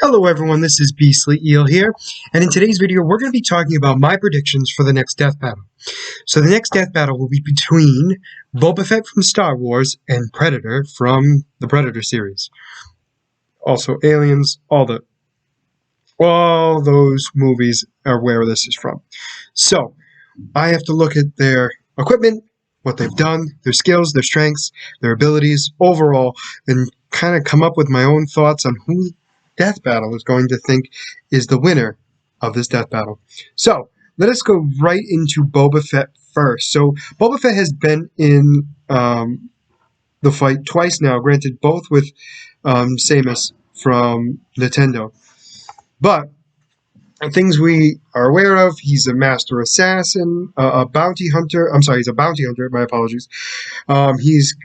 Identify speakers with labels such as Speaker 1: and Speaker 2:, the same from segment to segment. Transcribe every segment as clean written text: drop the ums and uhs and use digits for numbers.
Speaker 1: Hello everyone, this is Beastly Eel here, and in today's video we're going to be talking about my predictions for the next death battle. So the next death battle will be between Boba Fett from Star Wars and Predator from the Predator series. Also Aliens, all those movies are where this is from. So I have to look at their equipment, what they've done, their skills, their strengths, their abilities overall, and kind of come up with my own thoughts on who death battle is going to think is the winner of this death battle. So let us go right into Boba Fett first. So Boba Fett has been in the fight twice now, granted both with Samus from Nintendo. But things we are aware of, he's a master assassin, a bounty hunter. I'm sorry, he's a bounty hunter, my apologies. He's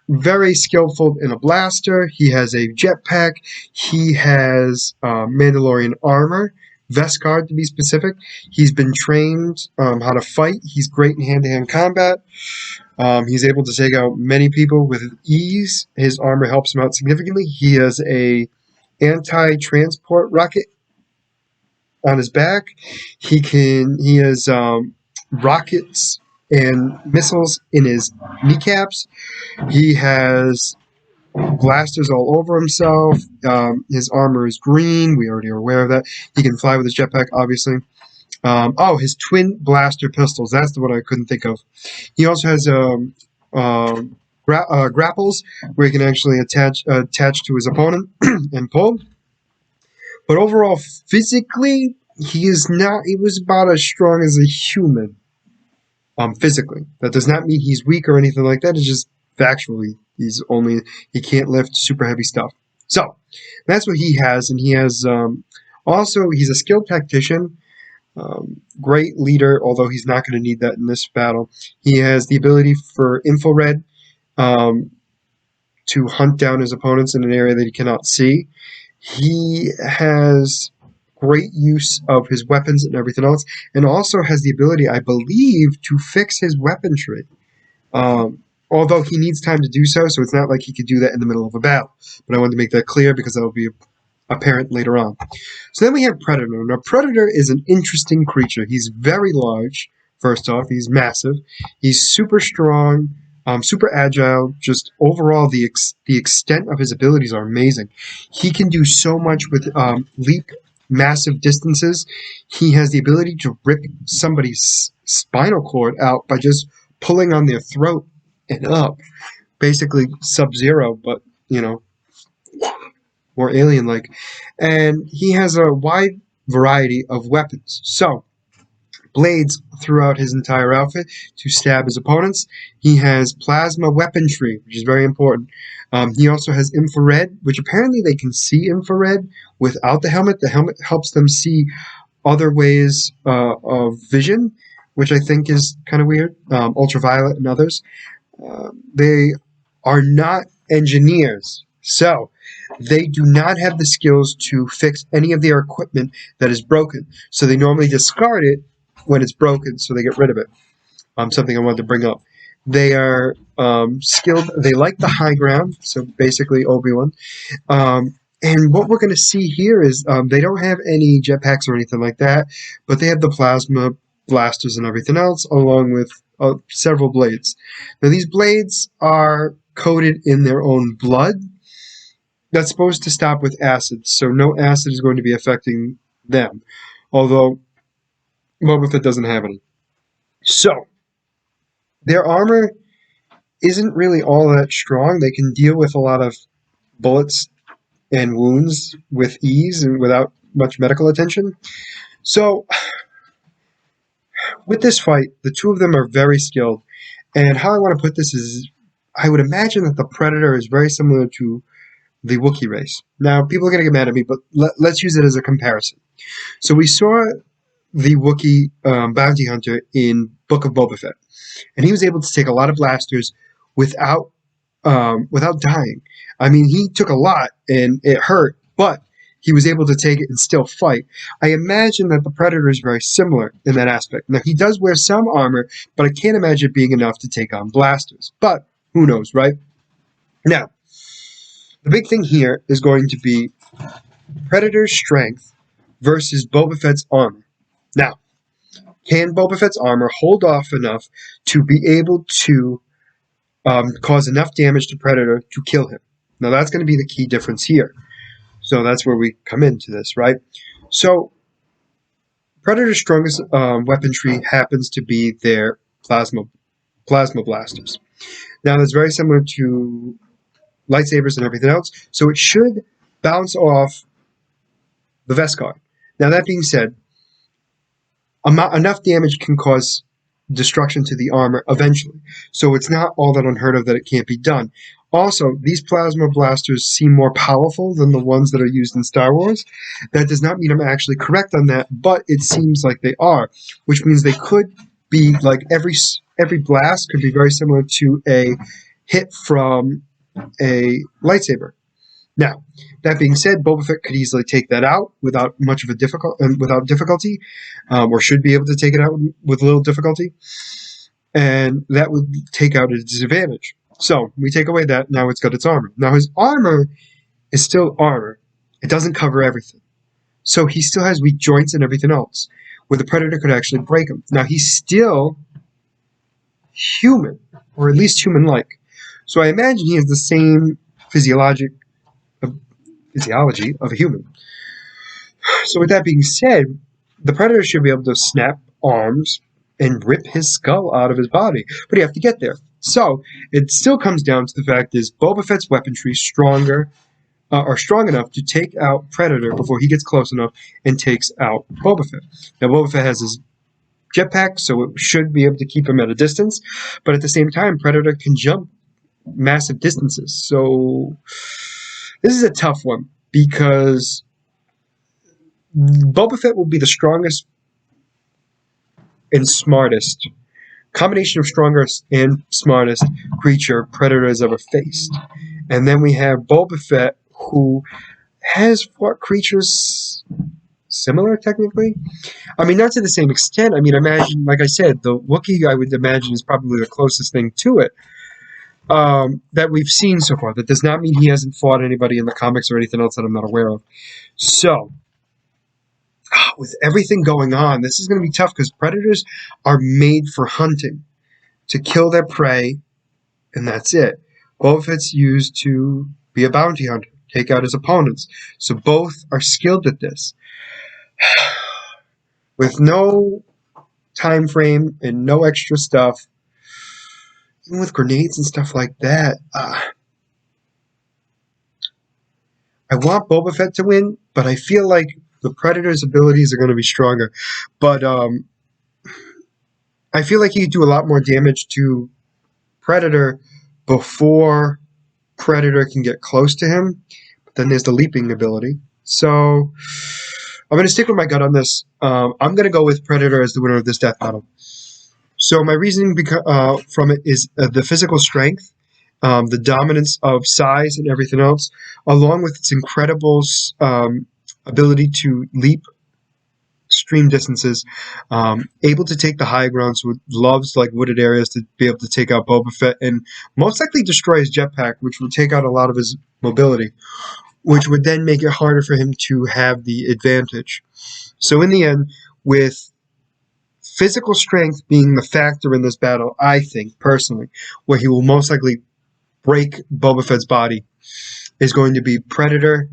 Speaker 1: very skillful in a blaster. He has a jetpack. He has Mandalorian armor, Vestguard to be specific. He's been trained how to fight. He's great in hand-to-hand combat. He's able to take out many people with ease. His armor helps him out significantly. He has a anti-transport rocket on his back. He has rockets and missiles in his kneecaps. He has blasters all over himself. His armor is green. We already are aware of that. He can fly with his jetpack, obviously. His twin blaster pistols. That's the one I couldn't think of. He also has grapples where he can actually attach to his opponent and pull. But overall, physically, he was about as strong as a human. Physically. That does not mean he's weak or anything like that. It's just factually he can't lift super heavy stuff. So that's what he has, and he has also he's a skilled tactician, great leader, although he's not going to need that in this battle. He has the ability for infrared to hunt down his opponents in an area that he cannot see. He has great use of his weapons and everything else, and also has the ability, I believe, to fix his weaponry. Although he needs time to do so it's not like he could do that in the middle of a battle. But I wanted to make that clear because that will be apparent later on. So then we have Predator. Now, Predator is an interesting creature. He's very large, first off. He's massive. He's super strong, super agile. Just overall, the extent of his abilities are amazing. He can do so much with leap massive distances. He has the ability to rip somebody's spinal cord out by just pulling on their throat and up. Basically Sub-Zero, but, more alien-like. And he has a wide variety of weapons. So, blades throughout his entire outfit to stab his opponents. He has plasma weaponry, which is very important. He also has infrared, which apparently they can see infrared without the helmet. The helmet helps them see other ways of vision, which I think is kind of weird. Ultraviolet and others. They are not engineers, so they do not have the skills to fix any of their equipment that is broken. So they normally discard it when it's broken, so they get rid of it. Something I wanted to bring up. They are skilled. They like the high ground, so basically Obi-Wan. And what we're going to see here is they don't have any jetpacks or anything like that, but they have the plasma blasters and everything else, along with several blades. Now, these blades are coated in their own blood. That's supposed to stop with acid, so no acid is going to be affecting them, although Boba Fett doesn't have any. So, their armor isn't really all that strong. They can deal with a lot of bullets and wounds with ease and without much medical attention. So, with this fight, the two of them are very skilled. And how I want to put this is, I would imagine that the Predator is very similar to the Wookiee race. Now, people are going to get mad at me, but let's use it as a comparison. So we saw the Wookiee bounty hunter in Book of Boba Fett, and he was able to take a lot of blasters without dying. I mean, he took a lot and it hurt, but he was able to take it and still fight. I imagine that the Predator is very similar in that aspect. Now, he does wear some armor, but I can't imagine it being enough to take on blasters. But who knows, right? Now, the big thing here is going to be Predator's strength versus Boba Fett's armor. Now, can Boba Fett's armor hold off enough to be able to cause enough damage to Predator to kill him? Now, that's going to be the key difference here. So that's where we come into this, right? So Predator's strongest weaponry happens to be their plasma blasters. Now, that's very similar to lightsabers and everything else, so it should bounce off the vest guard. Now, that being said, enough damage can cause destruction to the armor eventually, so it's not all that unheard of that it can't be done. Also, these plasma blasters seem more powerful than the ones that are used in Star Wars. That does not mean I'm actually correct on that, but it seems like they are, which means they could be like every blast could be very similar to a hit from a lightsaber. Now, that being said, Boba Fett could easily take that out without much of a difficulty, or should be able to take it out with little difficulty, and that would take out its disadvantage. So we take away that. Now it's got its armor. Now his armor is still armor. It doesn't cover everything, so he still has weak joints and everything else, where the Predator could actually break him. Now he's still human, or at least human-like. So I imagine he has the same physiology of a human. So with that being said, the Predator should be able to snap arms and rip his skull out of his body, but you have to get there. So it still comes down to the fact is Boba Fett's weaponry strong enough to take out Predator before he gets close enough and takes out Boba Fett. Now Boba Fett has his jetpack, so it should be able to keep him at a distance, but at the same time, Predator can jump massive distances. So this is a tough one because Boba Fett will be the strongest and smartest combination of strongest and smartest creature Predator has ever faced. And then we have Boba Fett, who has fought creatures similar, technically. I mean, not to the same extent. I mean, imagine, like I said, the Wookiee, I would imagine, is probably the closest thing to it that we've seen so far. That does not mean he hasn't fought anybody in the comics or anything else that I'm not aware of. So, with everything going on, this is going to be tough because Predators are made for hunting, to kill their prey, and that's it. Boba Fett's used to be a bounty hunter, take out his opponents. So both are skilled at this. With no time frame and no extra stuff, even with grenades and stuff like that, I want Boba Fett to win, but I feel like the Predator's abilities are going to be stronger. But I feel like he could do a lot more damage to Predator before Predator can get close to him. But then there's the leaping ability. So I'm going to stick with my gut on this. I'm going to go with Predator as the winner of this death battle. So my reasoning from it is the physical strength, the dominance of size and everything else, along with its incredible ability to leap extreme distances, able to take the high ground, so it loves like wooded areas to be able to take out Boba Fett and most likely destroy his jetpack, which would take out a lot of his mobility, which would then make it harder for him to have the advantage. So in the end, with physical strength being the factor in this battle, I think, personally, where he will most likely break Boba Fett's body, is going to be Predator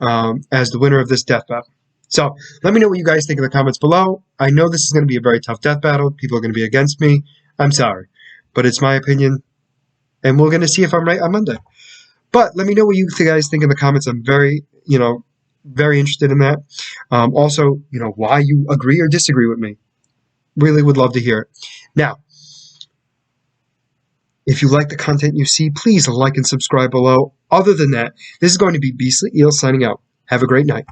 Speaker 1: as the winner of this death battle. So let me know what you guys think in the comments below. I know this is going to be a very tough death battle. People are going to be against me. I'm sorry. But it's my opinion. And we're going to see if I'm right on Monday. But let me know what you guys think in the comments. I'm very interested in that. Also, why you agree or disagree with me. Really would love to hear it. Now, if you like the content you see, please like and subscribe below. Other than that, this is going to be Beastly Eel signing out. Have a great night.